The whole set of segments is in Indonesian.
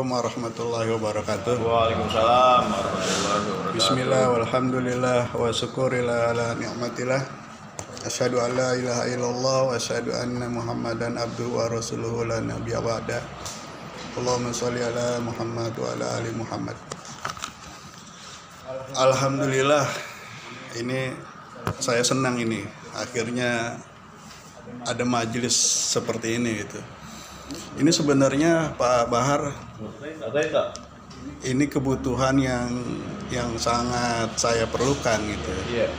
Warahmatullahi wabarakatuh. Waalaikumsalam warahmatullahi wabarakatuh. Bismillah walhamdulillah wa syukurillah ala ni'matillah. Asyhadu an la ilaha illallah wa asyhadu anna Muhammadan abduhu wa rasuluhu la nabiyya ba'da. Allahumma shalli ala Muhammad wa ala ali Muhammad. Alhamdulillah, ini saya senang ini akhirnya ada majelis seperti ini gitu. Ini sebenarnya Pak Bahar, ini kebutuhan yang sangat saya perlukan gitu. Iya.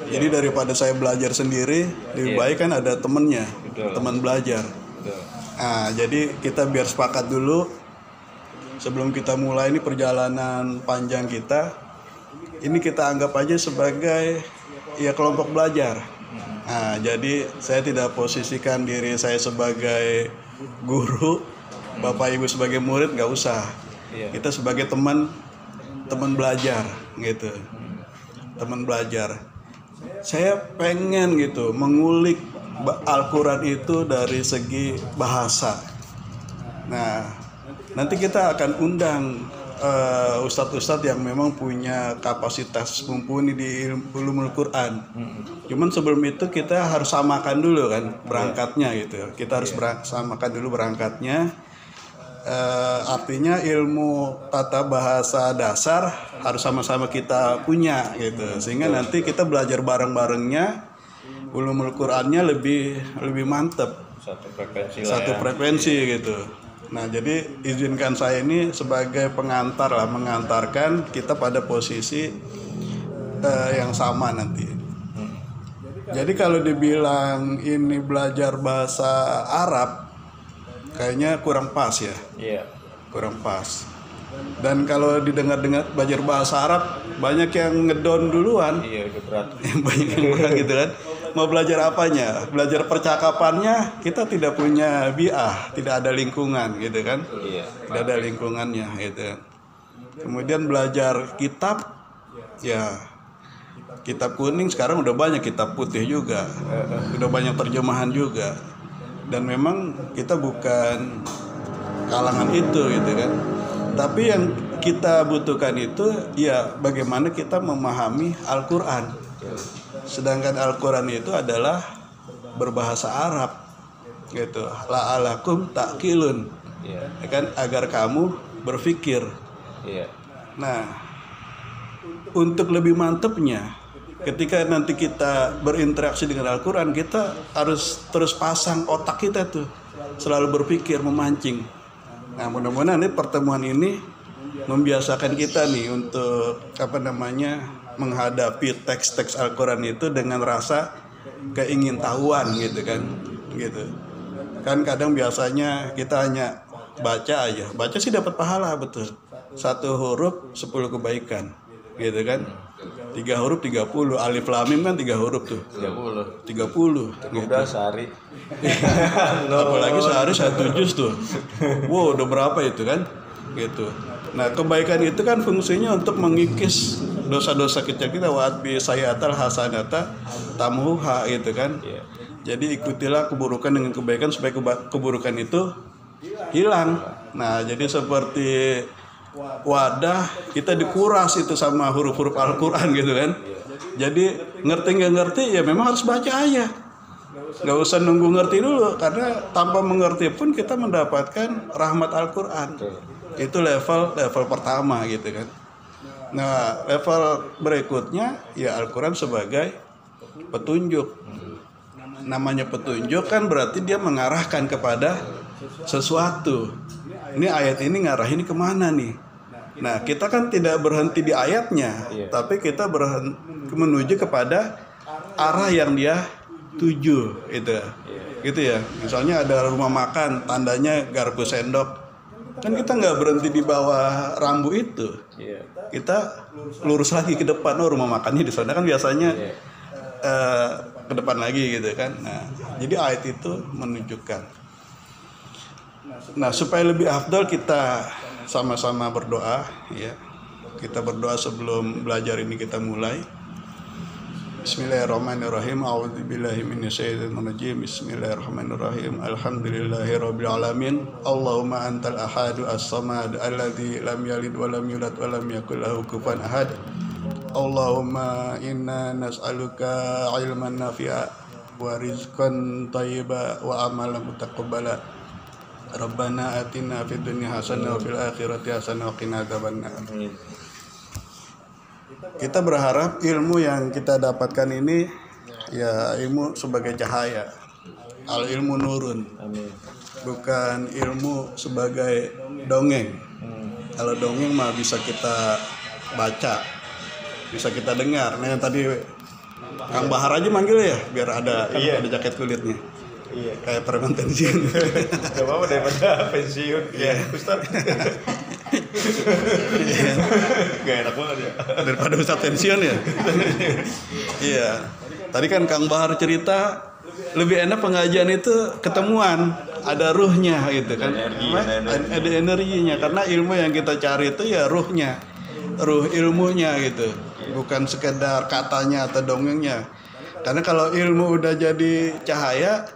Jadi daripada saya belajar sendiri, lebih baik kan ada temennya, teman belajar. Nah, jadi kita biar sepakat dulu sebelum kita mulai ini perjalanan panjang kita. Ini kita anggap aja sebagai ya kelompok belajar. Nah, jadi saya tidak posisikan diri saya sebagai guru, Bapak Ibu sebagai murid, nggak usah. Kita sebagai teman belajar gitu, teman belajar. Saya pengen gitu mengulik Al-Quran itu dari segi bahasa. Nah, nanti kita akan undang ustadz-ustadz yang memang punya kapasitas mumpuni di ulumul Quran. Cuman sebelum itu kita harus samakan dulu kan berangkatnya gitu. Kita harus samakan dulu berangkatnya. Artinya ilmu tata bahasa dasar harus sama-sama kita punya gitu. Sehingga nanti kita belajar bareng-barengnya ulumul Qurannya lebih mantep. Satu frekuensi gitu. Nah, jadi izinkan saya ini sebagai pengantar lah, mengantarkan kita pada posisi yang sama nanti. Jadi kalau dibilang ini belajar bahasa Arab, kayaknya kurang pas ya. Iya. Kurang pas. Dan kalau didengar-dengar belajar bahasa Arab, banyak yang ngedon duluan. Iya, udah berat. Banyak yang berat gitu kan. Mau belajar apanya? Belajar percakapannya, kita tidak punya bi'ah, tidak ada lingkungan gitu kan. Iya. Tidak ada lingkungannya gitu. Kemudian belajar kitab, ya kitab kuning sekarang udah banyak, kitab putih juga. Udah banyak terjemahan juga. Dan memang kita bukan kalangan itu gitu kan. Tapi yang kita butuhkan itu ya bagaimana kita memahami Al-Quran. Sedangkan Al-Quran itu adalah berbahasa Arab gitu. La'alakum ta'qilun. Ya kan, agar kamu berpikir. Nah, untuk lebih mantepnya ketika nanti kita berinteraksi dengan Al-Quran, kita harus terus pasang otak kita tuh selalu berpikir, memancing. Nah, mudah-mudahan ini pertemuan ini membiasakan kita nih untuk menghadapi teks-teks Al-Quran itu dengan rasa keingintahuan gitu kan, gitu. Kan kadang biasanya kita hanya baca aja, baca sih dapat pahala betul. 1 huruf 10 kebaikan, gitu kan. 3 huruf 30, alif lam mim kan 3 huruf tuh. 30 gitu. Udah sehari. Apalagi sehari 1 juz tuh. Wow, udah berapa itu kan? Gitu. Nah, kebaikan itu kan fungsinya untuk mengikis dosa-dosa kecil kita, wa'at bi sayyatal hasanata tamhuha gitu kan. Jadi ikutilah keburukan dengan kebaikan supaya keburukan itu hilang. Nah, jadi seperti wadah kita dikuras itu sama huruf-huruf Al-Quran gitu kan. Jadi ngerti nggak ngerti ya memang harus baca aja. Nggak usah nunggu ngerti dulu, karena tanpa mengerti pun kita mendapatkan rahmat Al-Quran. Itu level pertama gitu kan. Nah, level berikutnya ya Al-Quran sebagai petunjuk. Namanya petunjuk kan berarti dia mengarahkan kepada sesuatu. Ini ayat ini ngarahin kemana nih? Nah, kita kan tidak berhenti di ayatnya, tapi kita menuju kepada arah yang dia tuju itu. Gitu ya. Misalnya ada rumah makan, tandanya garpu sendok. Kan kita nggak berhenti di bawah rambu itu. Kita lurus lagi ke depan. Oh, rumah makannya di sana kan biasanya ke depan lagi gitu kan. Nah, jadi ayat itu menunjukkan. Nah, supaya lebih afdal kita sama-sama berdoa ya. Kita berdoa sebelum belajar ini kita mulai. Bismillahirrahmanirrahim. A'udzubillahi minasyaitonir rajim. Bismillahirrahmanirrahim. Alhamdulillahirabbil alamin. Allahumma antal ahadu as-samad alladzi lam yalid wa lam yulad wa lam yakul lahu kufuwan ahad. Allahumma inna nas'aluka ilman nafi'a wa rizqan thayyiba wa amalan mutaqabbala. Rabbana atina fid dunya hasanah wa fil akhirati hasanah wa qina adzabannar. Kita berharap ilmu yang kita dapatkan ini ya ilmu sebagai cahaya. Al ilmu nurun. Amin. Bukan ilmu sebagai dongeng. Kalau dongeng mah bisa kita baca, bisa kita dengar. Nah yang tadi Kang Bahar aja manggil ya, biar ada ada jaket kulitnya. Iya. Kayak preman pensiun. Gak apa-apa daripada pensiun. Iya, Ustaz. Gak enak banget ya. Daripada Ustaz pensiun ya. Iya. Tadi kan Kang Bahar cerita lebih enak pengajian itu ketemuan, ada ruhnya gitu kan. Ada energinya karena ilmu yang kita cari itu ya ruhnya. Ruh ilmunya gitu. Bukan sekedar katanya atau dongengnya. Karena kalau ilmu udah jadi cahaya,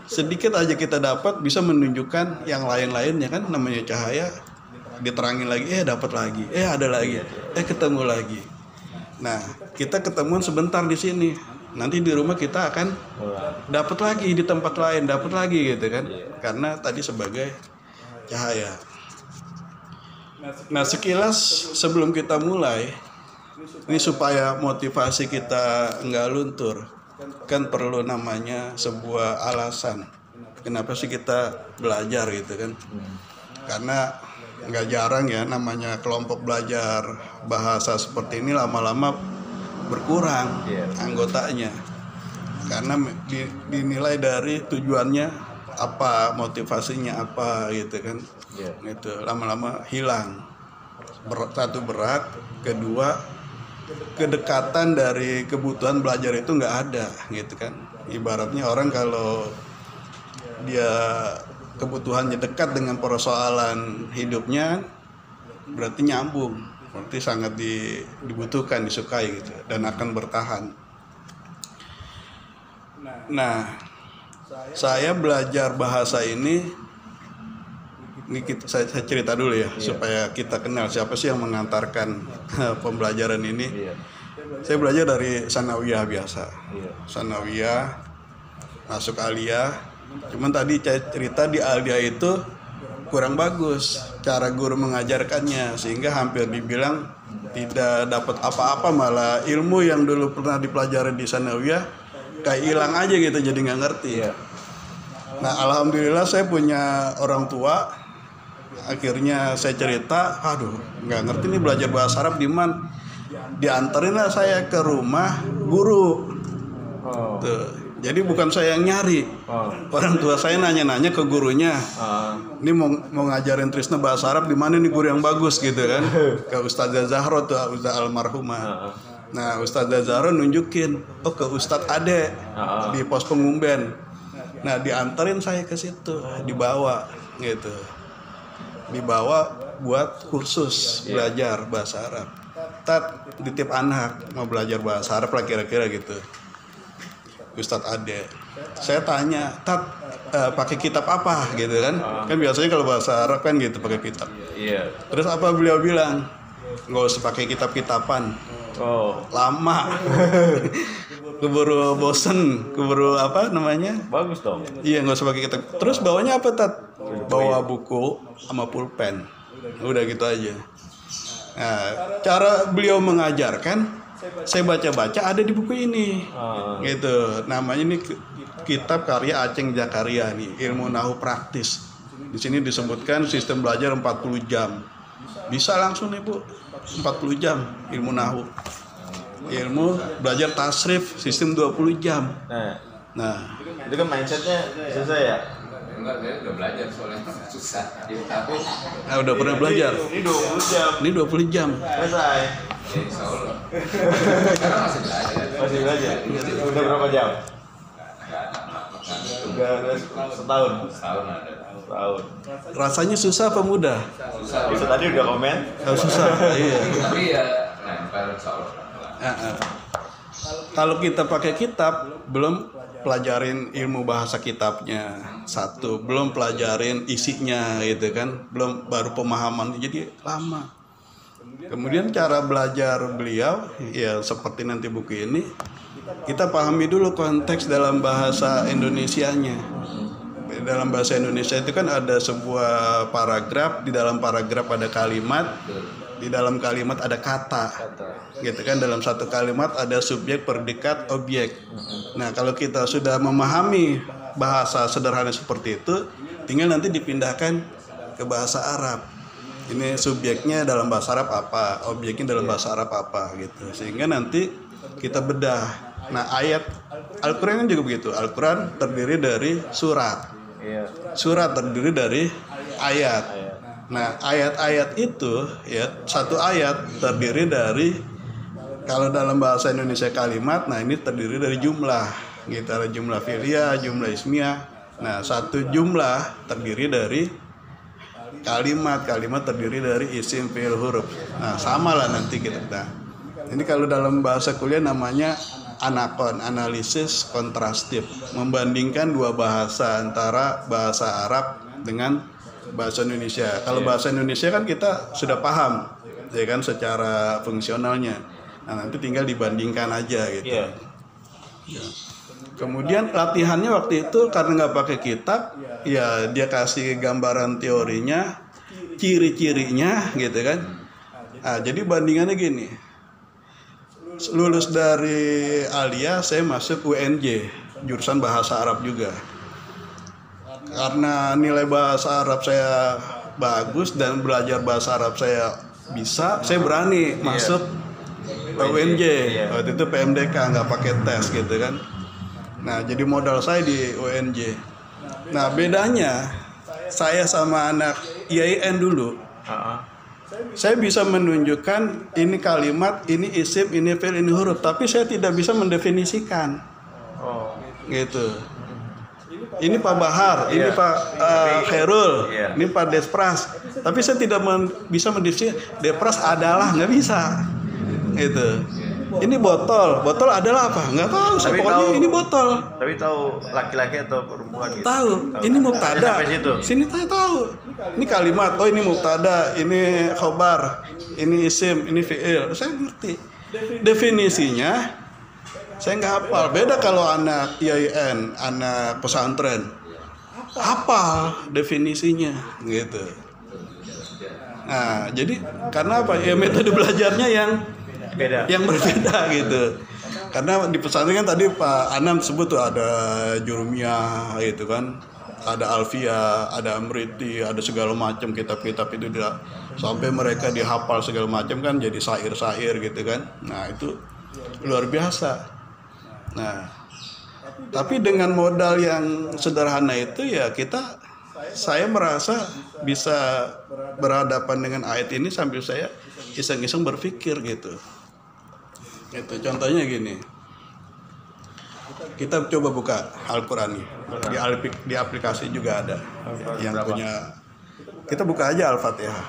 sedikit aja kita dapat bisa menunjukkan yang lain-lainnya kan, namanya cahaya, diterangin lagi, dapat lagi, ada lagi, ketemu lagi. Nah, kita ketemuan sebentar di sini, nanti di rumah kita akan dapat lagi di tempat lain, dapat lagi gitu kan, karena tadi sebagai cahaya. Nah, sekilas sebelum kita mulai, ini supaya motivasi kita nggak luntur, kan perlu namanya sebuah alasan kenapa sih kita belajar gitu kan. Karena nggak jarang ya namanya kelompok belajar bahasa seperti ini lama-lama berkurang anggotanya, karena dinilai dari tujuannya apa, motivasinya apa gitu kan. Itu lama-lama hilang. Satu berat, kedua kedekatan dari kebutuhan belajar itu nggak ada gitu kan. Ibaratnya orang kalau dia kebutuhannya dekat dengan persoalan hidupnya berarti nyambung, berarti sangat dibutuhkan, disukai gitu dan akan bertahan. Nah, saya belajar bahasa ini saya cerita dulu ya, supaya kita kenal siapa sih yang mengantarkan pembelajaran ini. Saya belajar dari sanawiyah biasa, sanawiyah masuk aliyah. Cuman tadi saya cerita di aliyah itu kurang bagus cara guru mengajarkannya, sehingga hampir dibilang tidak dapat apa-apa, malah ilmu yang dulu pernah dipelajari di sanawiyah kayak hilang aja gitu, jadi nggak ngerti. Nah, alhamdulillah saya punya orang tua. Akhirnya saya cerita, aduh nggak ngerti nih belajar bahasa Arab di mana. Dianterin lah saya ke rumah guru. Tuh. Jadi bukan saya yang nyari. Orang tua saya nanya-nanya ke gurunya. Ini mau ngajarin Trisna bahasa Arab di mana nih guru yang bagus gitu kan? Ke Ustazah Zahro tuh, Ustazah almarhumah. Nah, Ustazah Zahro nunjukin, ke Ustadz Ade di pos pengumben. Nah, dianterin saya ke situ, dibawa gitu. Dibawa buat kursus belajar bahasa Arab. Tat ditip anak mau belajar bahasa Arab lah kira-kira gitu. Ustadz Ade, saya tanya, Tat pakai kitab apa gitu kan? Kan biasanya kalau bahasa Arab kan gitu pakai kitab. Terus apa beliau bilang? Nggak usah pakai kitab-kitaban. Lama. Keburu bosen, keburu apa namanya? Bagus dong. Iya, nggak usah pakai kitab. Terus bawanya apa, Tat? Bawa buku sama pulpen. Udah gitu aja. Nah, cara beliau mengajarkan, saya baca-baca ada di buku ini. Gitu. Namanya ini kitab karya Aceng Zakaria nih, Ilmu Nahwu Praktis. Di sini disebutkan sistem belajar 40 jam. Bisa langsung nih, Bu. 40 jam ilmu nahwu. Ilmu belajar tasrif sistem 20 jam. Nah, itu kan mindsetnya susah ya? Enggak, saya udah belajar soalnya susah. Jadi aku udah pernah belajar. Ini 20 jam. Ini 20 jam. Selesai. insya Allah. Sekarang masih belajar. Masih belajar. Udah berapa jam? Udah setahun. Setahun ada. Setahun. Rasanya susah apa mudah? Bisa tadi udah komen. Susah. Iya. Tapi ya nempel insya Allah. Kalau kita pakai kitab, belum pelajarin ilmu bahasa kitabnya, satu, belum pelajarin isinya gitu kan, belum, baru pemahaman, jadi lama. Kemudian cara belajar beliau ya seperti nanti buku ini, kita pahami dulu konteks dalam bahasa Indonesianya. Dalam bahasa Indonesia itu kan ada sebuah paragraf, di dalam paragraf ada kalimat, di dalam kalimat ada kata, gitu kan. Dalam satu kalimat ada subjek, predikat, objek. Nah, kalau kita sudah memahami bahasa sederhana seperti itu, tinggal nanti dipindahkan ke bahasa Arab. Ini subjeknya dalam bahasa Arab apa, objeknya dalam bahasa Arab apa, gitu. Sehingga nanti kita bedah. Nah, ayat Al-Quran kan juga begitu. Al-Quran terdiri dari surat. Surat terdiri dari ayat. Nah, ayat-ayat itu ya, satu ayat terdiri dari, kalau dalam bahasa Indonesia kalimat, nah ini terdiri dari jumlah. Gitu, ada jumlah fi'liyah, jumlah ismiyah. Nah, satu jumlah terdiri dari kalimat, kalimat terdiri dari isim, fi'il, huruf. Nah, samalah nanti kita. Nah, ini kalau dalam bahasa kuliah namanya anakon, analisis kontrastif, membandingkan dua bahasa, antara bahasa Arab dengan bahasa Indonesia. Kalau bahasa Indonesia kan kita sudah paham, ya kan, secara fungsionalnya. Nah, nanti tinggal dibandingkan aja gitu. Ya. Kemudian latihannya waktu itu karena nggak pakai kitab, ya dia kasih gambaran teorinya, ciri-cirinya gitu kan. Nah, jadi bandingannya gini. Lulus dari Alia, saya masuk UNJ, jurusan bahasa Arab juga. Karena nilai bahasa Arab saya bagus dan belajar bahasa Arab saya bisa, saya berani masuk UNJ. Waktu itu PMDK, nggak pakai tes gitu kan. Nah, jadi modal saya di UNJ. Nah, bedanya saya sama anak IAIN dulu. Saya bisa menunjukkan ini kalimat, ini isim, ini fi'il, ini huruf, tapi saya tidak bisa mendefinisikan. Gitu. Ini Pak Bahar, ini Pak Khairul, ini Pak Despras. Tapi saya tidak bisa mendefinisikan Despras adalah, nggak bisa. Gitu. Ini botol adalah apa? Nggak tahu. Pokoknya ini botol. Tapi tahu laki-laki atau perempuan gitu. Tahu. Ini mubtada. Sini tahu. Ini kalimat. Oh, ini mubtada, ini khobar, ini isim, ini fi'il. Saya ngerti. Definisinya saya nggak hafal. Beda kalau anak IAIN, anak pesantren. Hafal definisinya gitu. Nah, jadi karena apa? Ya metode belajarnya yang berbeda gitu. Karena di pesantren kan tadi Pak Anam sebut tuh ada Jurumiyah gitu kan, ada Alfiyah, ada Amriti, ada segala macam kitab-kitab itu sampai mereka dihafal segala macam kan, jadi syair-syair gitu kan. Nah, itu luar biasa. Nah, tapi dengan modal yang sederhana itu ya saya merasa bisa berhadapan dengan ayat ini sambil saya iseng-iseng berpikir gitu. Itu contohnya gini. Kita coba buka Al-Qur'an nih. Di aplikasi juga ada yang punya. Kita buka aja Al-Fatihah.